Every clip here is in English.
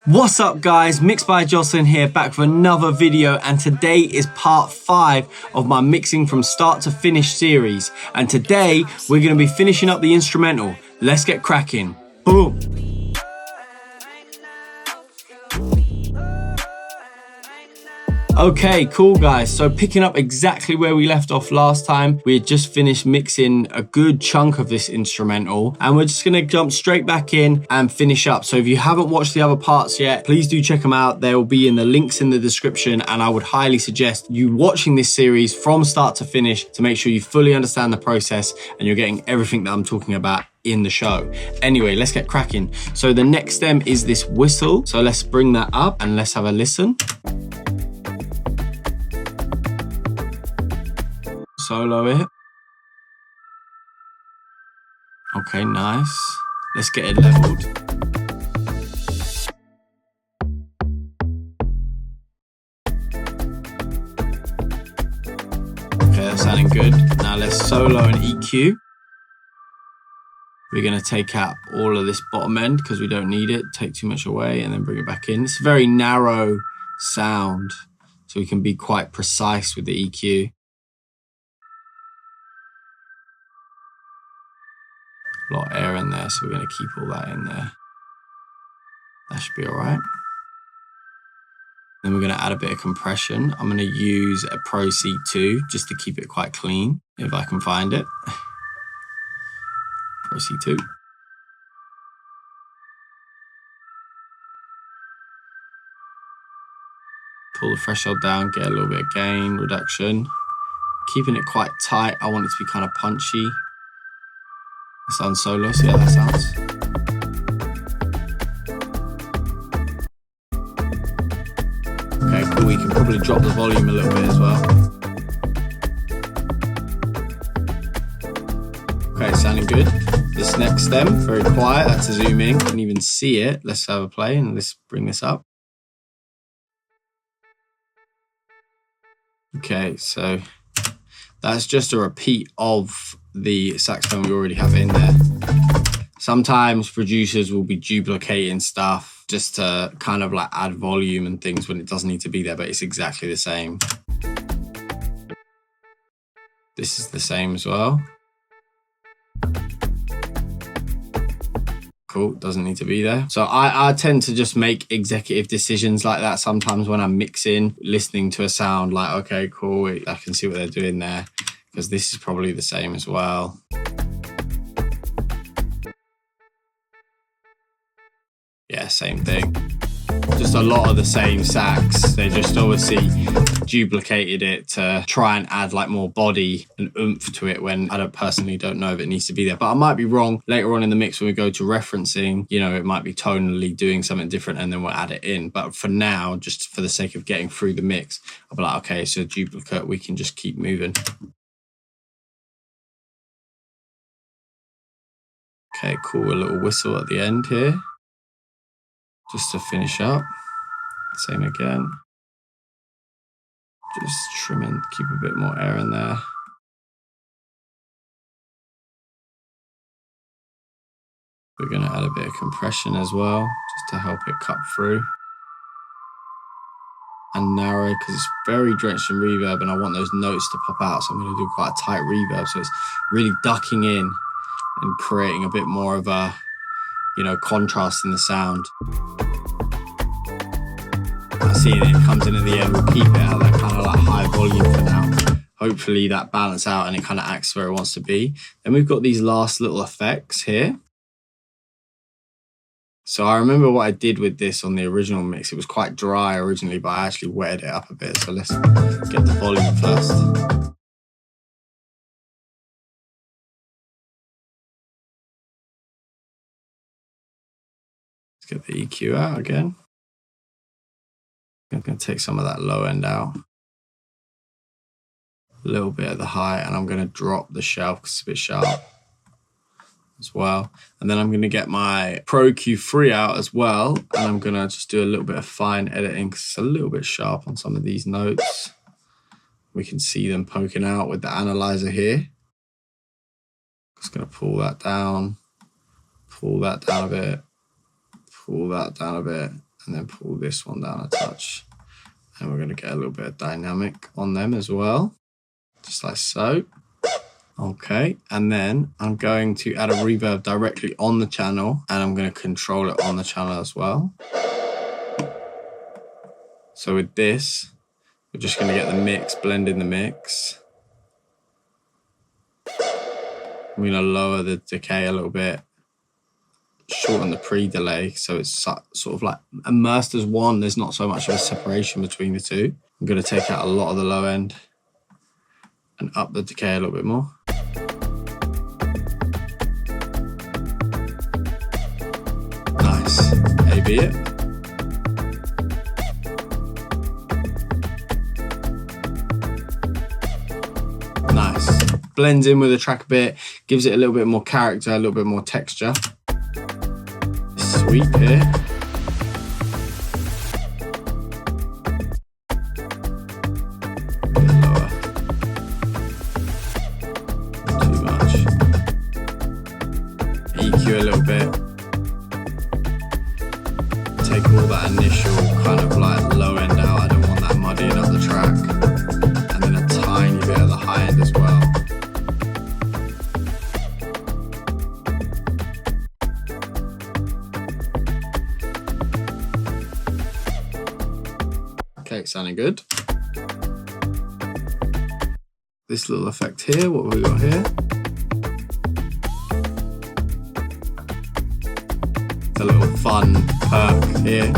What's up guys, Mixed by Jocelyn here, back with another video, and today is part 5 of my mixing from start to finish series. And today we're going to be finishing up the instrumental. Let's get cracking. Boom. Okay, cool guys, so picking up exactly where we left off last time, we had just finished mixing a good chunk of this instrumental, and we're just gonna jump straight back in and finish up. So if you haven't watched the other parts yet, please do check them out. They will be in the links in the description, and I would highly suggest you watching this series from start to finish to make sure you fully understand the process and you're getting everything that I'm talking about in the show. Anyway, let's get cracking. So the next stem is this whistle, so let's bring that up and let's have a listen. Solo it. Okay, nice. Let's get it leveled. Okay, that's sounding good. Now let's solo and EQ. We're gonna take out all of this bottom end because we don't need it, take too much away, and then bring it back in. It's a very narrow sound, so we can be quite precise with the EQ. A lot of air in there, so we're going to keep all that in there. That should be all right. Then we're going to add a bit of compression. I'm going to use a Pro C2 just to keep it quite clean, if I can find it. Pro C2. Pull the threshold down, get a little bit of gain reduction. Keeping it quite tight. I want it to be kind of punchy. That sounds solo, see how that sounds? Okay, cool, we can probably drop the volume a little bit as well. Okay, sounding good. This next stem, very quiet, that's a zoom in, can't even see it. Let's have a play and let's bring this up. Okay, so that's just a repeat of the saxophone we already have in there. Sometimes producers will be duplicating stuff just to kind of like add volume and things when it doesn't need to be there, but it's exactly the same. This is the same as well. Cool, doesn't need to be there. So I tend to just make executive decisions like that sometimes when I'm mixing, listening to a sound like, okay, cool, I can see what they're doing there, because this is probably the same as well. Yeah, same thing. Just a lot of the same sax. They just obviously duplicated it to try and add like more body and oomph to it when I personally don't know if it needs to be there. But I might be wrong later on in the mix when we go to referencing, you know, it might be tonally doing something different and then we'll add it in. But for now, just for the sake of getting through the mix, I'll be like, okay, so duplicate, we can just keep moving. Okay, cool, a little whistle at the end here, just to finish up. Same again. Just trimming, keep a bit more air in there. We're gonna add a bit of compression as well, just to help it cut through. And narrow, because it's very drenched in reverb and I want those notes to pop out, so I'm gonna do quite a tight reverb, so it's really ducking in and creating a bit more of a, you know, contrast in the sound. I see it comes in at the end, we'll keep it at that kind of like high volume for now. Hopefully that balance out and it kind of acts where it wants to be. Then we've got these last little effects here. So I remember what I did with this on the original mix. It was quite dry originally, but I actually wetted it up a bit. So let's get the volume first. Let's get the EQ out again. I'm going to take some of that low end out. A little bit of the high, and I'm going to drop the shelf because it's a bit sharp as well. And then I'm going to get my Pro Q3 out as well, and I'm going to just do a little bit of fine editing because it's a little bit sharp on some of these notes. We can see them poking out with the analyzer here. Just going to pull that down a bit, pull that down a bit, and then pull this one down a touch. And we're going to get a little bit of dynamic on them as well, just like so. Okay, and then I'm going to add a reverb directly on the channel, and I'm going to control it on the channel as well. So with this, we're just going to get the mix, blend in the mix. I'm going to lower the decay a little bit, shorten the pre-delay so it's sort of like immersed as one. There's not so much of a separation between the two. I'm going to take out a lot of the low end and up the decay a little bit more. Nice. A/B it. Nice. Blends in with the track a bit, gives it a little bit more character, a little bit more texture. Sweep here. Lower. Too much. EQ a little bit. Take all that initial kind of like low end out. I don't want that muddying up the track. And then a tiny bit of the high end as well. Okay, sounding good. This little effect here, what have we got here? It's a little fun perk here.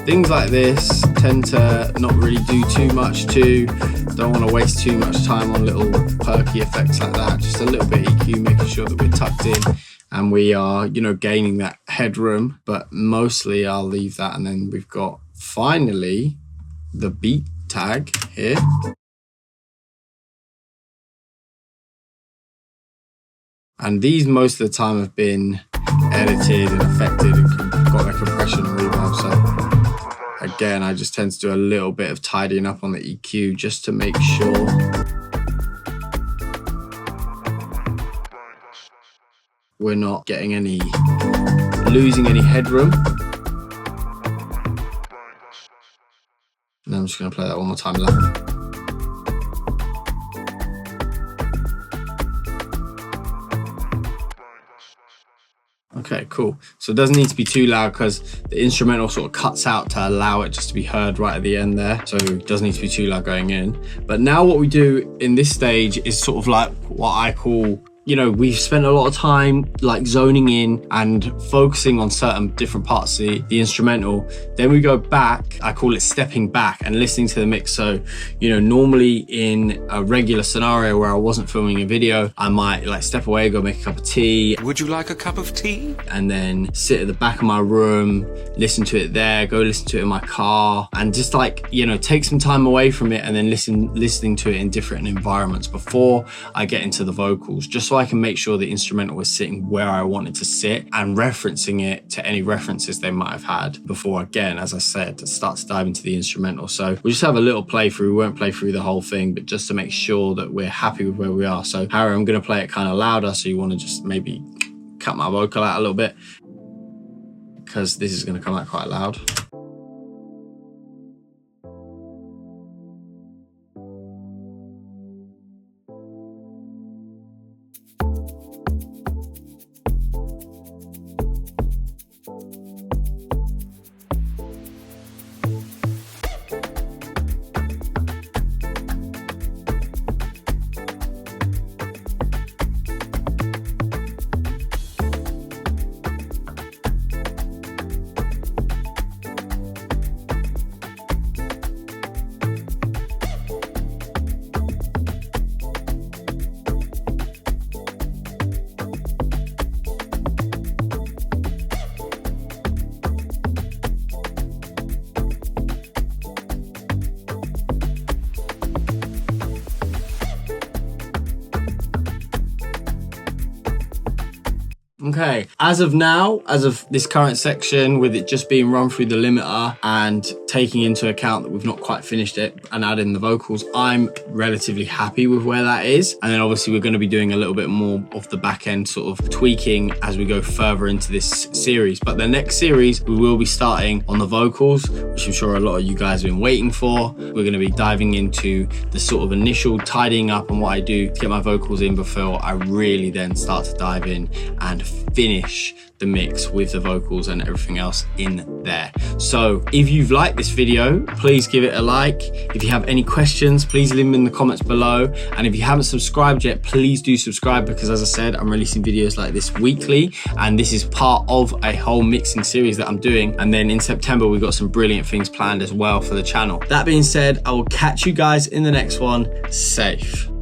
Things like this tend to not really do too much to, don't want to waste too much time on little perky effects like that. Just a little bit EQ, making sure that we're tucked in and we are, you know, gaining that headroom, but mostly I'll leave that. And then we've got finally the beat tag here. And these most of the time have been edited and affected and got their compression and reverb. So again, I just tend to do a little bit of tidying up on the EQ just to make sure we're not getting losing any headroom. And I'm just going to play that one more time loud. Okay, cool. So it doesn't need to be too loud because the instrumental sort of cuts out to allow it just to be heard right at the end there. So it doesn't need to be too loud going in. But now what we do in this stage is sort of like what I call, you know, we've spent a lot of time like zoning in and focusing on certain different parts of the instrumental. Then we go back, I call it stepping back and listening to the mix. So, you know, normally in a regular scenario where I wasn't filming a video, I might like step away, go make a cup of tea. Would you like a cup of tea? And then sit at the back of my room, listen to it there, go listen to it in my car, and just like, you know, take some time away from it and then listening to it in different environments before I get into the vocals, just so I can make sure the instrumental is sitting where I want it to sit and referencing it to any references they might have had before, again, as I said, to start to dive into the instrumental. So we'll just have a little playthrough. We won't play through the whole thing, but just to make sure that we're happy with where we are. So Harry, I'm going to play it kind of louder, so you want to just maybe cut my vocal out a little bit because this is going to come out quite loud. Okay, as of now, as of this current section, with it just being run through the limiter and taking into account that we've not quite finished it and adding the vocals, I'm relatively happy with where that is. And then obviously we're going to be doing a little bit more of the back end sort of tweaking as we go further into this series. But the next series, we will be starting on the vocals, which I'm sure a lot of you guys have been waiting for. We're going to be diving into the sort of initial tidying up and what I do to get my vocals in before I really then start to dive in and finish the mix with the vocals and everything else in there. So if you've liked this video, please give it a like. If you have any questions, please leave them in the comments below. And if you haven't subscribed yet, please do subscribe, because as I said, I'm releasing videos like this weekly, and this is part of a whole mixing series that I'm doing. And then in September, we've got some brilliant things planned as well for the channel. That being said, I will catch you guys in the next one. Safe.